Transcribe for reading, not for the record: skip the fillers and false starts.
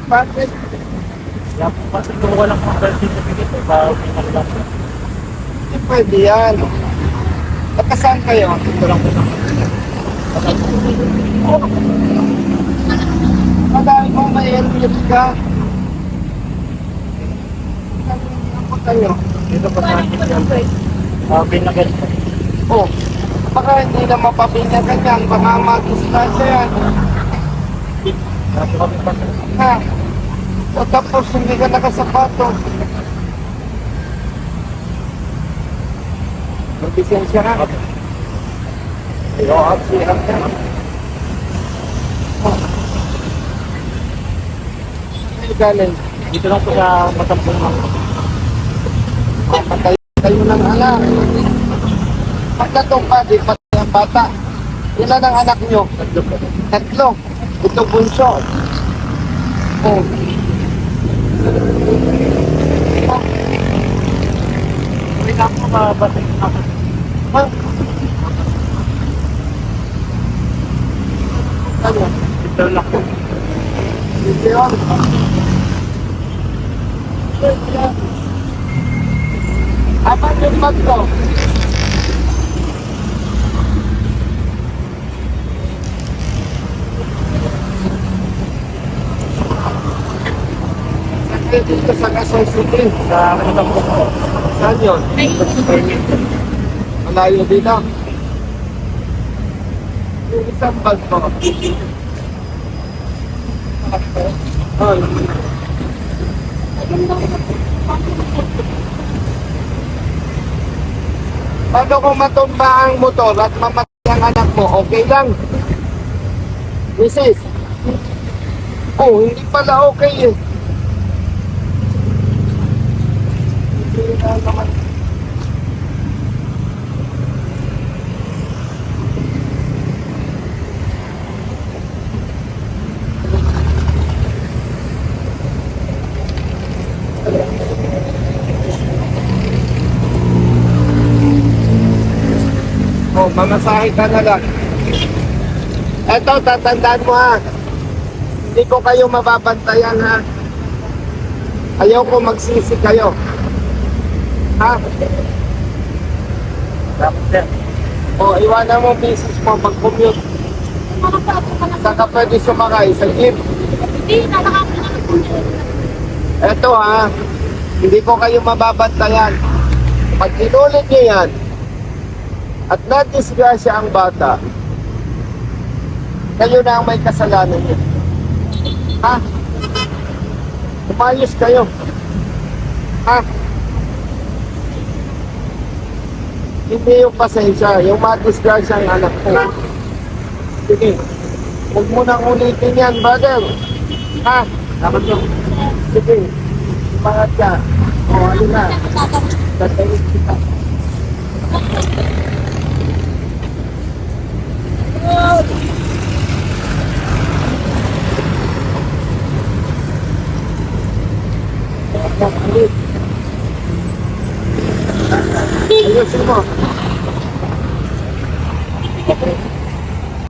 Bakit? Kaya po kasi kung walang mga birth certificate, bawal pinaglang. Hindi pwede yan. Nagkasaan kayo? Ito lang po naman. Madami kong may helmet ka. Saan po kayo? Dito po sa akin yan. Binagal po. Oh, baka hindi na mapabinyagan yan. Baka mag-distrasya yan. Dito kami pa. Ha? O tapos hindi ka nakasapatos. Mag-lisensya ka. Ayaw, absihan ka. Oh. Saan kayo galing? Dito lang po sa Matampong mga. Patay kayo ng anak. Pagkatong pa, di patay ang bata. Ilan ang anak nyo? Tatlo po. Tatlo. Ito bunso. Oh. Hindi na po mabasa yung ako. Ha? Ano? Ito lang po. Dito yun. Apat yung bag ko. Kaya dito sa Quezon City. Sa Matampong po. Saan yun? Malayo dito. Yung isang bag ko. Ay. Paano kung matumba ang motor at mamatay ang anak mo, okay lang? Mrs. Oh, hindi pala okay eh. Hindi na naman. Oh, mamasahe ka na lang. Eto, tatandaan mo ha. Hindi ko kayo mababantayan ha. Ayaw ko magsisi kayo. Ha? Dapat sir. O, iwanan mo business mo pag-commute. Saan ka pwede sumakay? Sa jeep? Hindi, nakakapin na po niya. Eto ha, hindi ko kayo mababantayan. Pag inulit nyo yan, at na-disgrasya ang bata, kayo na ang may kasalanan niyo. Ha? Umayos kayo. Ha? Hindi yung pasensya, yung ma-disgrasya ang anak ko. Sige, huwag mo nang ulitin yan, brother. Ha? Dapat yung Sige, ipangat ka. O, ano na? Tatayin kita. Oh,